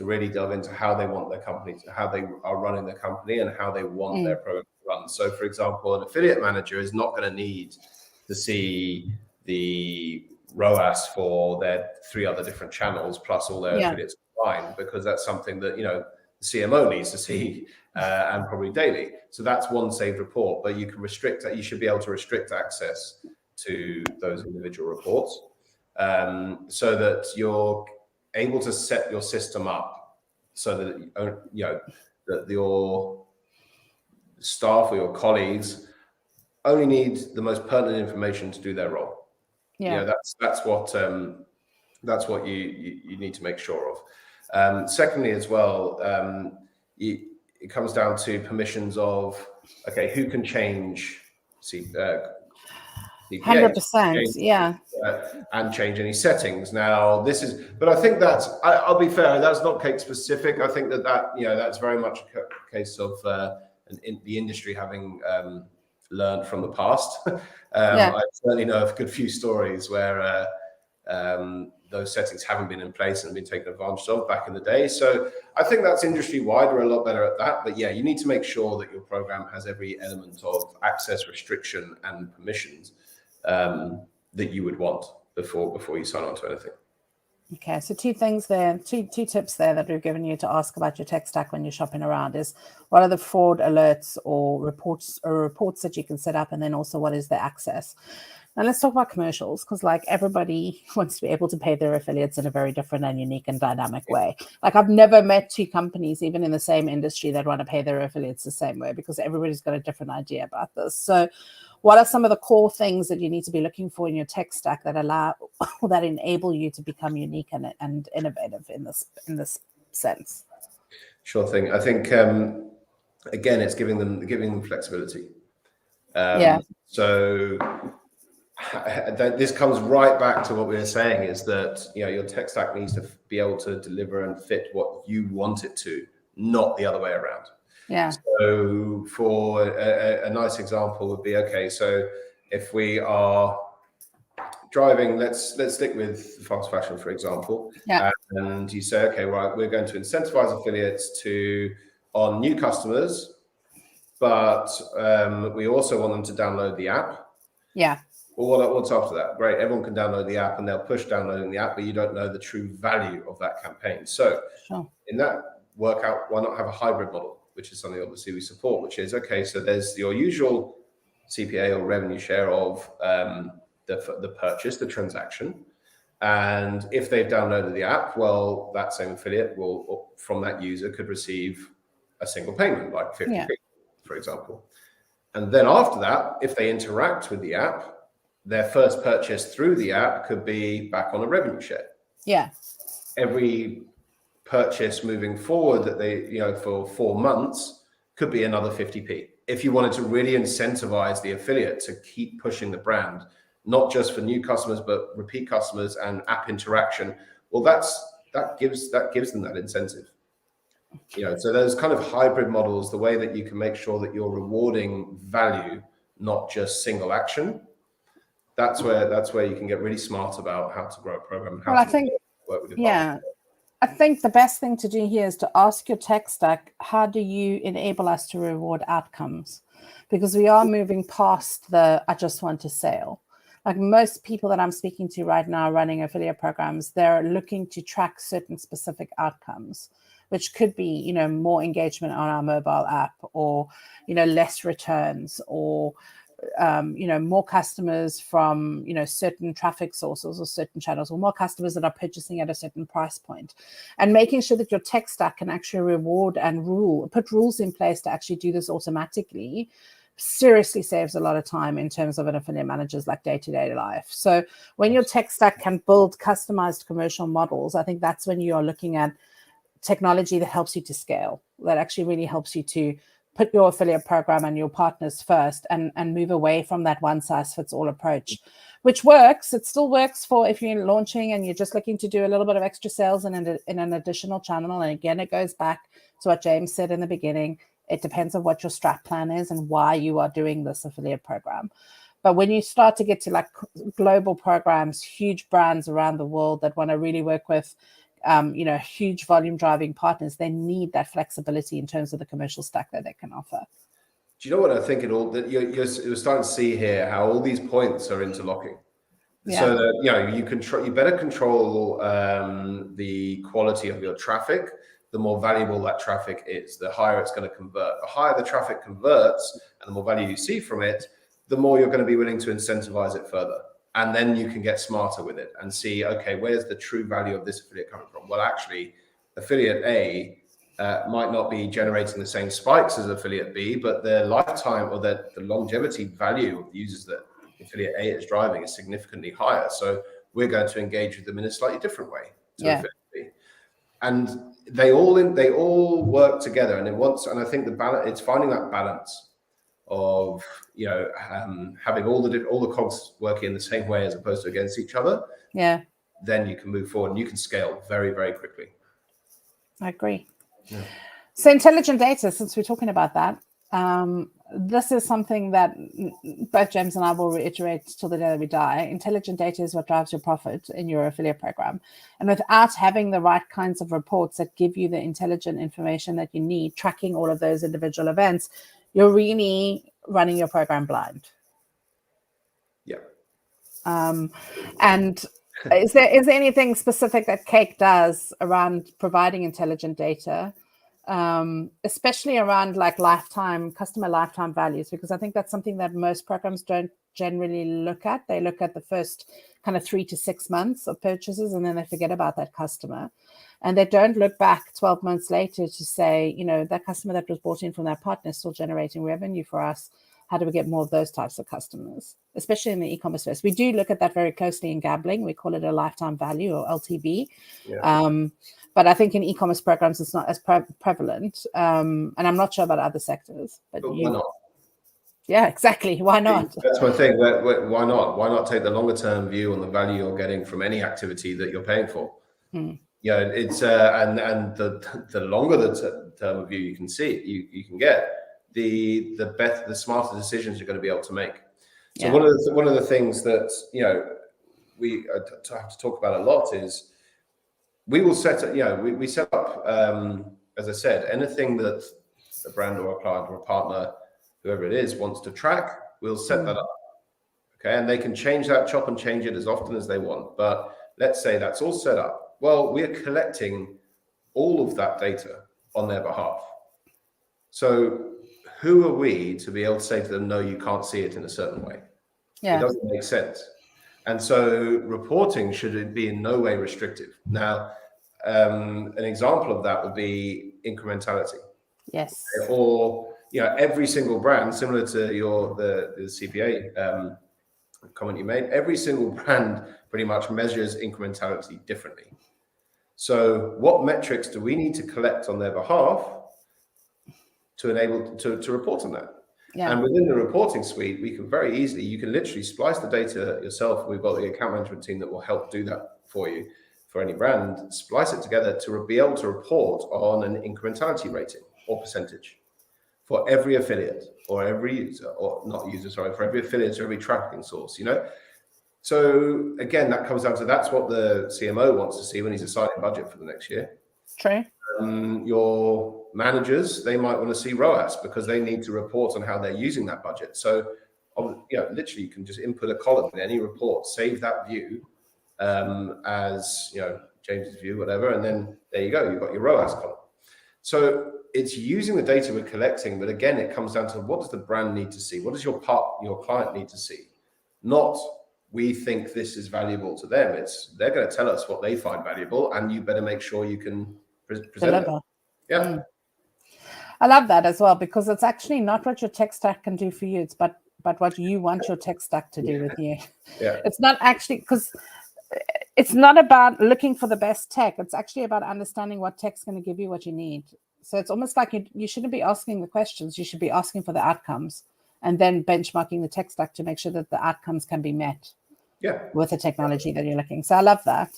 really delve into how they want their company, how they are running their company, and how they want their program to run. So, for example, an affiliate manager is not going to need to see the ROAS for their 3 other different channels plus all their affiliates combined, because that's something that the CMO needs to see, and probably daily. So that's one saved report, but you can restrict that. You should be able to restrict access to those individual reports, so that you're able to set your system up so that that your staff or your colleagues only need the most pertinent information to do their role. That's what you need to make sure of. Secondly, as well, it comes down to permissions of, okay, who can change CPAs, 100%, and change any settings. Now, but I think I'll be fair, that's not cake specific. I think that's very much a case of the industry having learned from the past. I certainly know of a good few stories where those settings haven't been in place and been taken advantage of back in the day. So I think that's industry wide. We're a lot better at that. But you need to make sure that your program has every element of access, restriction, and permissions that you would want before you sign on to anything. Okay, so two things there, two tips there that we've given you to ask about your tech stack when you're shopping around is what are the fraud alerts or reports that you can set up, and then also what is the access. Now let's talk about commercials, because like everybody wants to be able to pay their affiliates in a very different and unique and dynamic way. Like I've never met two companies, even in the same industry, that want to pay their affiliates the same way, because everybody's got a different idea about this. So what are some of the core things that you need to be looking for in your tech stack that allow or that enable you to become unique and innovative in this sense? Sure thing. I think again, it's giving them flexibility. So this comes right back to what we were saying, is that your tech stack needs to be able to deliver and fit what you want it to, not the other way around. Yeah. So for a nice example would be, okay, so if we are driving, let's stick with fast fashion, for example. Yeah. And you say, okay, right, we're going to incentivize affiliates on new customers, but we also want them to download the app. Yeah. Well, what's after that? Great, everyone can download the app and they'll push downloading the app, but you don't know the true value of that campaign. So in that workout, why not have a hybrid model, which is something obviously we support, which is, okay, so there's your usual CPA or revenue share of the purchase, the transaction. And if they've downloaded the app, well, that same affiliate will, from that user, could receive a single payment, like 50p, for example. And then after that, if they interact with the app, their first purchase through the app could be back on a revenue share. Yeah. Every purchase moving forward that they, for 4 months could be another 50p. If you wanted to really incentivize the affiliate to keep pushing the brand, not just for new customers, but repeat customers and app interaction, well, that gives them that incentive. So there's kind of hybrid models, the way that you can make sure that you're rewarding value, not just single action. That's where you can get really smart about how to grow a program. I think the best thing to do here is to ask your tech stack, how do you enable us to reward outcomes? Because we are moving past the I just want a sale. Like most people that I'm speaking to right now running affiliate programs, they're looking to track certain specific outcomes, which could be, more engagement on our mobile app, or, less returns, or, more customers from, certain traffic sources or certain channels, or more customers that are purchasing at a certain price point, and making sure that your tech stack can actually reward and put rules in place to actually do this automatically seriously saves a lot of time in terms of an affiliate manager's day-to-day life. So when your tech stack can build customized commercial models, I think that's when you are looking at technology that helps you to scale, that actually really helps you to put your affiliate program and your partners first, and move away from that one-size-fits-all approach, which works. It still works for if you're launching and you're just looking to do a little bit of extra sales in an additional channel. And again, it goes back to what James said in the beginning. It depends on what your strat plan is and why you are doing this affiliate program. But when you start to get to global programs, huge brands around the world that want to really work with huge volume driving partners, they need that flexibility in terms of the commercial stack that they can offer. Do you know what I think? You're starting to see here how all these points are interlocking. Yeah. So that you better control the quality of your traffic. The more valuable that traffic is, the higher it's going to convert. The higher the traffic converts and the more value you see from it, the more you're going to be willing to incentivize it further. And then you can get smarter with it and see, okay, where's the true value of this affiliate coming from? Well, actually, affiliate A might not be generating the same spikes as affiliate B, but their lifetime or the longevity value of the users that affiliate A is driving is significantly higher. So we're going to engage with them in a slightly different way to affiliate B. And they all work together, and I think it's finding that balance of having all the cogs working in the same way as opposed to against each other. Yeah. Then you can move forward and you can scale very, very quickly. I agree. Yeah. So intelligent data, since we're talking about that, this is something that both James and I will reiterate till the day that we die. Intelligent data is what drives your profit in your affiliate program. And without having the right kinds of reports that give you the intelligent information that you need, tracking all of those individual events, you're really running your program blind. Yeah. And Is there anything specific that Cake does around providing intelligent data, especially around like customer lifetime values? Because I think that's something that most programs don't generally look at. They look at the first kind of 3 to 6 months of purchases, and then they forget about that customer. And they don't look back 12 months later to say, that customer that was bought in from that partner is still generating revenue for us. How do we get more of those types of customers, especially in the e-commerce space? We do look at that very closely in gambling. We call it a lifetime value, or LTV. Yeah. But I think in e-commerce programs, it's not as prevalent. And I'm not sure about other sectors. But why not? Yeah, exactly. Why not? That's my thing. Why not? Why not take the longer term view on the value you're getting from any activity that you're paying for? It's and the longer the term view you can see, you can get, the better, the smarter decisions you're going to be able to make. So one of the things that we have to talk about a lot is we will set up, we set up, as I said, anything that a brand or a client or a partner, whoever it is, wants to track, we'll set that up. Okay, and they can change that, chop and change it as often as they want. But let's say that's all set up. Well, we're collecting all of that data on their behalf. So who are we to be able to say to them, no, you can't see it in a certain way? It doesn't make sense. And so reporting should be in no way restrictive. Now, an example of that would be incrementality. Yes. Or every single brand, similar to the CPA comment you made, every single brand pretty much measures incrementality differently. So what metrics do we need to collect on their behalf to enable to report on that? And within the reporting suite, we can very easily, you can literally splice the data yourself. We've got the account management team that will help do that for you, for any brand, splice it together to be able to report on an incrementality rating or percentage for every affiliate or every user, or not user, sorry, for every affiliate or every tracking source, So again, that comes down to, that's what the CMO wants to see when he's assigning budget for the next year. True. Your managers, they might want to see ROAS because they need to report on how they're using that budget. So, literally, you can just input a column in any report, save that view as James's view, whatever, and then there you go. You've got your ROAS column. So it's using the data we're collecting, but again, it comes down to, what does the brand need to see? What does your client need to see? Not, we think this is valuable to them. It's, they're going to tell us what they find valuable, and you better make sure you can present it. Yeah. I love that as well, because it's actually not what your tech stack can do for you, it's but what you want your tech stack to do with you. It's not actually, because it's not about looking for the best tech. It's actually about understanding what tech's going to give you what you need. So it's almost like you shouldn't be asking the questions. You should be asking for the outcomes, and then benchmarking the tech stack to make sure that the outcomes can be met with the technology that you're looking. So I love that.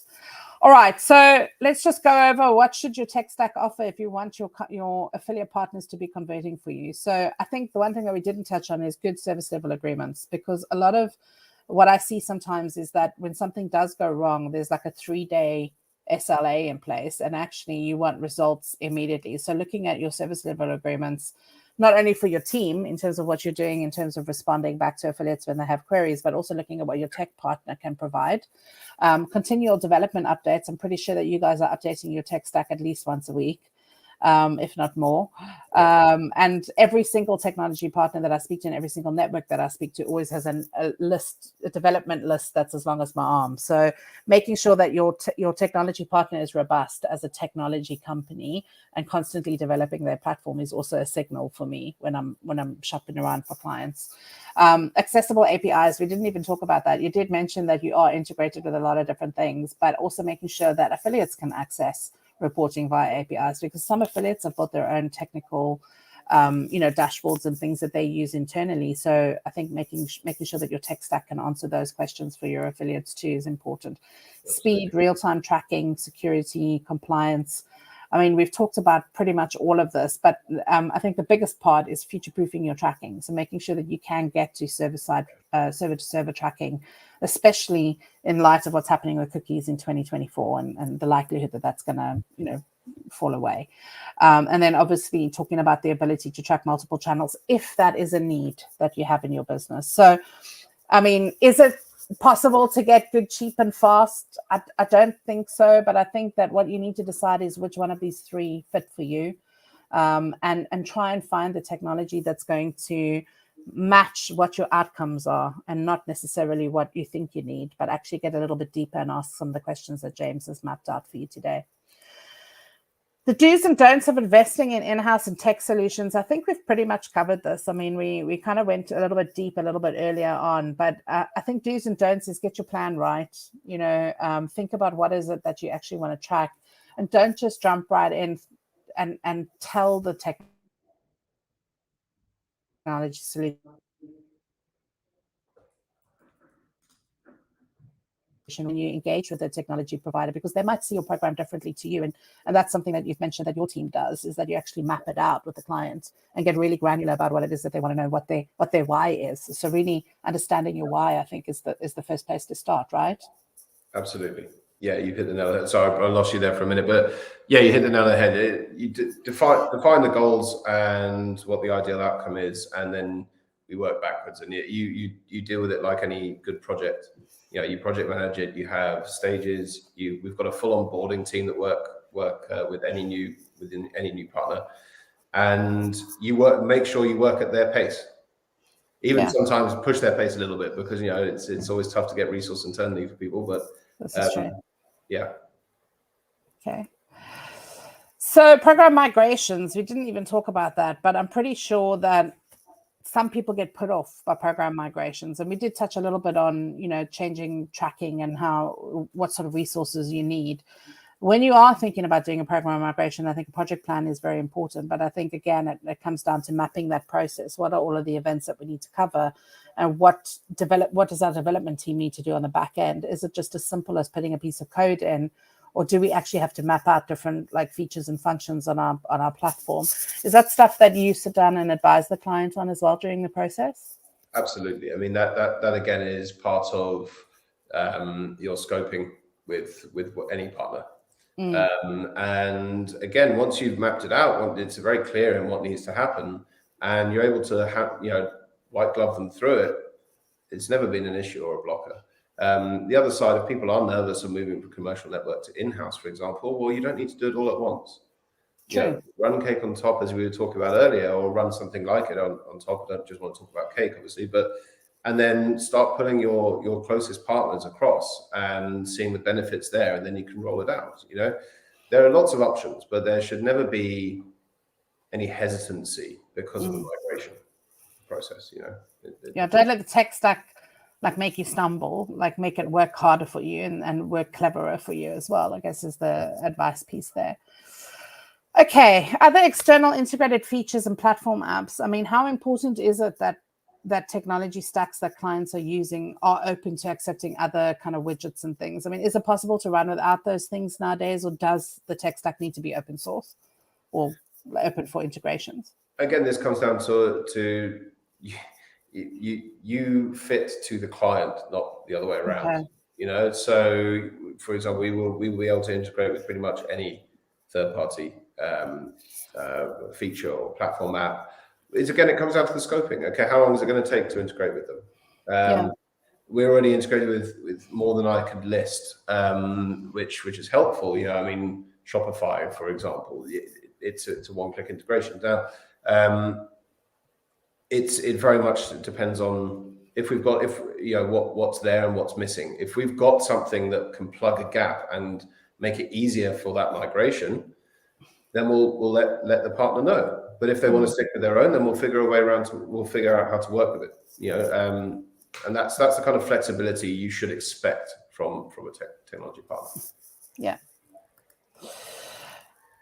All right, so let's just go over, what should your tech stack offer if you want your affiliate partners to be converting for you? So I think the one thing that we didn't touch on is good service level agreements, because a lot of what I see sometimes is that when something does go wrong, there's like a 3-day SLA in place, and actually you want results immediately. So looking at your service level agreements, not only for your team in terms of what you're doing in terms of responding back to affiliates when they have queries, but also looking at what your tech partner can provide. Continual development updates. I'm pretty sure that you guys are updating your tech stack at least once a week, if not more. And every single technology partner that I speak to and every single network that I speak to always has a development list that's as long as my arm. So making sure that your technology partner is robust as a technology company and constantly developing their platform is also a signal for me when I'm shopping around for clients. Accessible APIs, we didn't even talk about that. You did mention that you are integrated with a lot of different things, but also making sure that affiliates can access reporting via APIs, because some affiliates have got their own technical dashboards and things that they use internally. So I think making sure that your tech stack can answer those questions for your affiliates too is important. Speed, real-time tracking, security, compliance. I mean, we've talked about pretty much all of this, but I think the biggest part is future-proofing your tracking. So making sure that you can get to server-to-server tracking, especially in light of what's happening with cookies in 2024 and the likelihood that that's going to, fall away. And then obviously talking about the ability to track multiple channels, if that is a need that you have in your business. So, I mean, is it possible to get good, cheap, and fast? I don't think so, but I think that what you need to decide is which one of these three fit for you, and try and find the technology that's going to match what your outcomes are, and not necessarily what you think you need, but actually get a little bit deeper and ask some of the questions that James has mapped out for you today. The do's and don'ts of investing in in-house and tech solutions. I think we've pretty much covered this. I mean, we kind of went a little bit deep a little bit earlier on, but I think do's and don'ts is get your plan right. Think about what is it that you actually want to track, and don't just jump right in and tell the technology solution when you engage with the technology provider, because they might see your program differently to you. And that's something that you've mentioned that your team does, is that you actually map it out with the client and get really granular about what it is that they want to know, what their why is. So really understanding your why, I think, is the first place to start, right? Absolutely. Yeah, you hit the nail on the head. Sorry, I lost you there for a minute, but yeah, you hit the nail on the head. You define the goals and what the ideal outcome is, and then we work backwards. And you deal with it like any good project. You project manage it. You have stages. We've got a full onboarding team that work within any new partner, and make sure you work at their pace. Even sometimes push their pace a little bit, because it's always tough to get resource internally for people. But this is true. Yeah. Okay. So program migrations, we didn't even talk about that, but I'm pretty sure that some people get put off by program migrations. And we did touch a little bit on, changing tracking and what sort of resources you need. When you are thinking about doing a program migration, I think a project plan is very important. But I think, again, it comes down to mapping that process. What are all of the events that we need to cover? And what does our development team need to do on the back end? Is it just as simple as putting a piece of code in? Or do we actually have to map out different features and functions on our platform? Is that stuff that you sit down and advise the client on as well during the process? Absolutely. I mean, that again is part of your scoping with any partner. And again, once you've mapped it out, it's very clear in what needs to happen, and you're able to have white glove them through it. It's never been an issue or a blocker. The other side, if people are nervous of moving from commercial network to in-house, for example, well, you don't need to do it all at once. Run cake on top, as we were talking about earlier, or run something like it on top. I don't just want to talk about cake, obviously, and then start putting your closest partners across and seeing the benefits there, and then you can roll it out. There are lots of options, but there should never be any hesitancy because of the migration process. Don't let the tech stack make you stumble, make it work harder for you and work cleverer for you as well, I guess, is the advice piece there. Okay, other external integrated features and platform apps. I mean, how important is it that technology stacks that clients are using are open to accepting other kind of widgets and things? I mean, is it possible to run without those things nowadays, or does the tech stack need to be open source or open for integrations? Again, this comes down to you fit to the client, not the other way around. Okay. So for example, we will be able to integrate with pretty much any third-party feature or platform app. It comes down to the scoping. Okay, how long is it going to take to integrate with them? We're already integrated with more than I could list, which is helpful. I mean, Shopify, for example, it's a one-click integration. Now, it very much depends on what's there and what's missing. If we've got something that can plug a gap and make it easier for that migration, then we'll let the partner know. But if they want to stick with their own, then we'll figure out how to work with it. And that's the kind of flexibility you should expect from a technology partner. Yeah.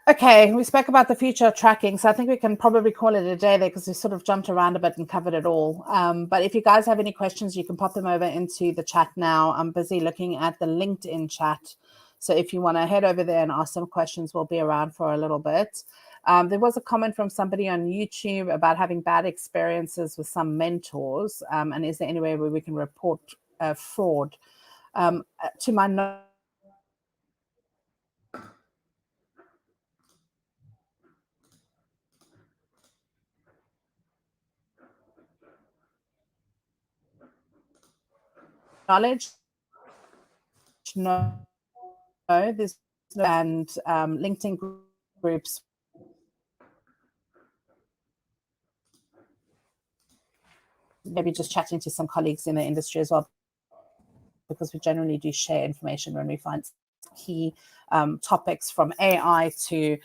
Okay, we spoke about the future of tracking, so I think we can probably call it a day there, because we sort of jumped around a bit and covered it all. But if you guys have any questions, you can pop them over into the chat now. I'm busy looking at the LinkedIn chat. So if you want to head over there and ask some questions, we'll be around for a little bit. There was a comment from somebody on YouTube about having bad experiences with some mentors. And is there any way where we can report fraud? To my knowledge, knowledge. No, there's no, and LinkedIn groups. Maybe just chatting to some colleagues in the industry as well, because we generally do share information when we find key topics, from AI to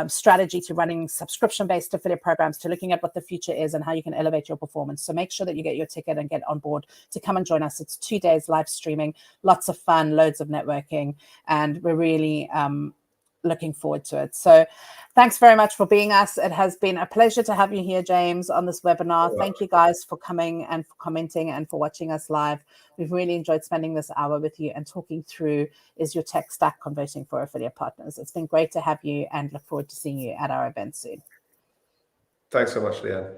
strategy, to running subscription-based affiliate programs, to looking at what the future is and how you can elevate your performance. So make sure that you get your ticket and get on board to come and join us. It's 2 days live streaming, lots of fun, loads of networking, and we're really looking forward to it. So thanks very much for being us. It has been a pleasure to have you here, James, on this webinar. Thank you guys for coming and for commenting and for watching us live. We've really enjoyed spending this hour with you and talking through, is your tech stack converting for affiliate partners? It's been great to have you, and look forward to seeing you at our event soon. Thanks so much, Leanne.